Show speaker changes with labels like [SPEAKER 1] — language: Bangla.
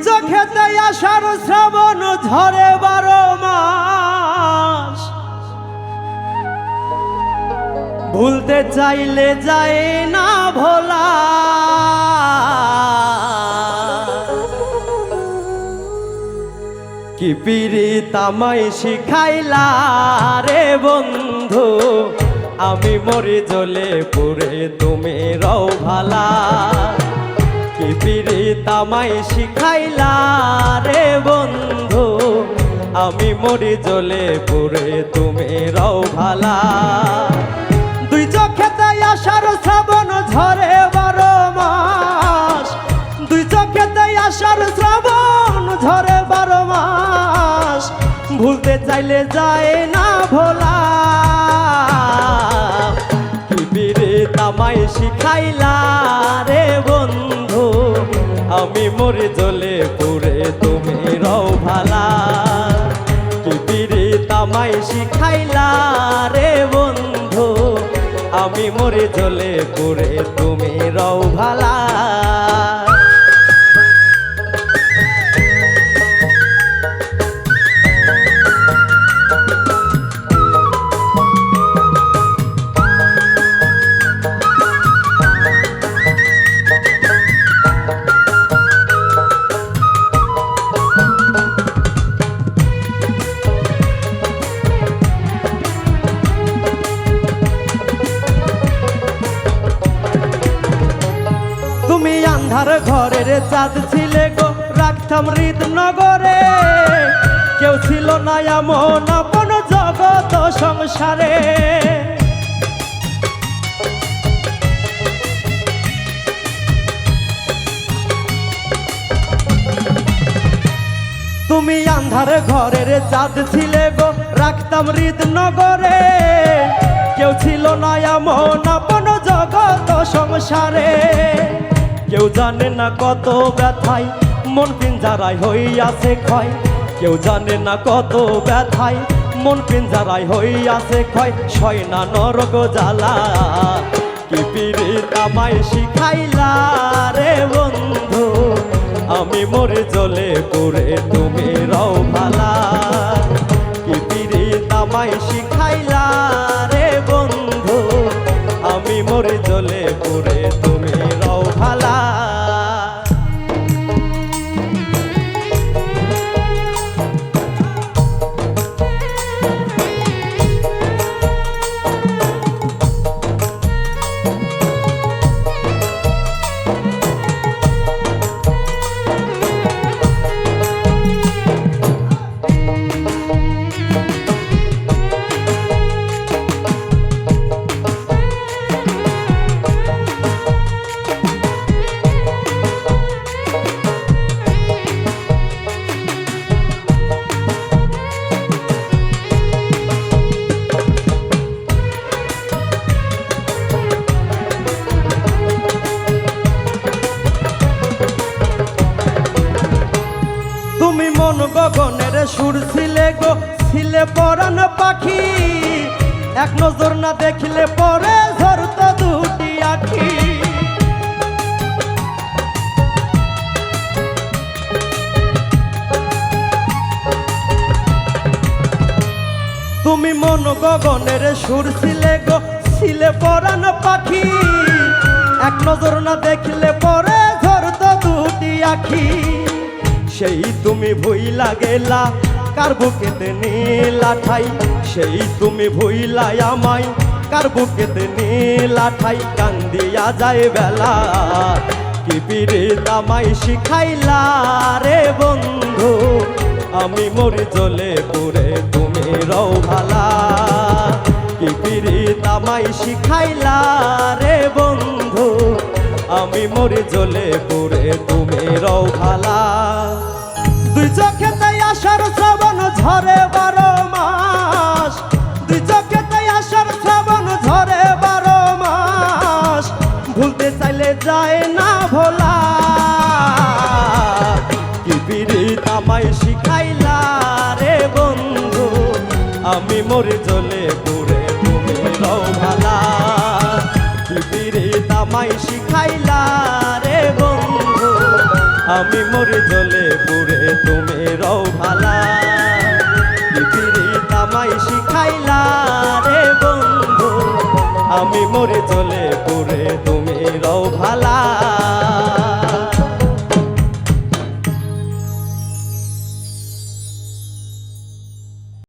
[SPEAKER 1] চোখেতে আষাঢ় শ্রাবণ ঝরে 12 মাস, ভুলতে চাইলে যায় না ভোলা। কি পীড়িত আমায় শিখাইলা রে বন্ধু, আমি মরে জ্বলে পুড়ে তুমি রও ভালা। কি পীড়িত আমায় শিখাইলা রে বন্ধু, আমি মরে জ্বলে পুড়ে তুমি রও ভালা। দুই চোখেতে আষাঢ় শ্রাবণ ঝরে 12 মাস, দুই চোখেতে আষাঢ় শ্রাবণ ঝরে 12 মাস, ভুলতে চাইলে যায় না ভোলা। কি পীড়িত আমায় শিখাইলা রে বন্ধু, আমি মরে জ্বলে পুড়ে তুমি রও ভালা। কি পীড়িত আমায় শিখাইলা রে বন্ধু, আমি মরে জ্বলে পুড়ে তুমি রও ভালা। তুমি আন্ধার ঘরের চাঁদ ছিলে গো, রাখতাম হৃদনগরে। কেউ ছিল না এমন আপন জগৎ সংসারে। তুমি আন্ধার ঘরের চাঁদ ছিলে গো, রাখতাম হৃদনগরে। কেউ ছিল না এমন আপন জগৎ সংসারে। কেউ জানে না কত ব্যথায় মন পিঞ্জারায় হইয়াছে ক্ষয়। কেউ জানে না কত ব্যথায় মন পিঞ্জারায় হইয়াছে ক্ষয়। সয় না নরক জ্বালা, কি পীড়িত আমায় শিখাইলা রে বন্ধু, আমি মরে জ্বলে পুড়ে তুমি রও ভালা। কি পীড়িত আমায় শিখাইলা রে বন্ধু, আমি মরে জ্বলে পুড়ে তুমি রও ভালা। তুমি মন গগনের সুর ছিলে গো, ছিলে পরাণ পাখি। এক নজর না দেখিলে পরে ঝরত দুটি আখি। তুমি মন গগনের সুর ছিলে গো, ছিলে পরাণ পাখি। এক নজর না দেখিলে পরে ঝরত দুটি আখি। সেই তুমি ভুইলা গেলা কার বুকেতে নীলা ঠাই। সেই তুমি ভুইলা আমায় কার বুকেতে নীলা ঠাই। কান্দিয়া যায় বেলা, কি পীড়িত আমায় শিখাইলা রে বন্ধু, আমি মরে জ্বলে পুড়ে তুমি রও ভালা। কি পীড়িত আমায় শিখাইলা রে বন্ধু, আমি মরে জ্বলে পুড়ে তুমি রও ভালা। দুই চোখেতে আষাঢ় শ্রাবণ ঝরে 12 মাস, দুই চোখেতে আষাঢ় শ্রাবণ ঝরে 12 মাস, ভুলতে চাইলে যায় না ভোলা। কি পীড়িত আমায় শিখাইলা রে বন্ধু, আমি মরে জ্বলে পুড়ে তুমি রও ভালা। কি পীড়িত আমায় শিখাইলা রে বন্ধু, আমি মরে জ্বলে তুমি রও ভালা পৃথিবী তামাই শিখাইলা রে বন্ধু আমি মরে চলে পুরে তুমি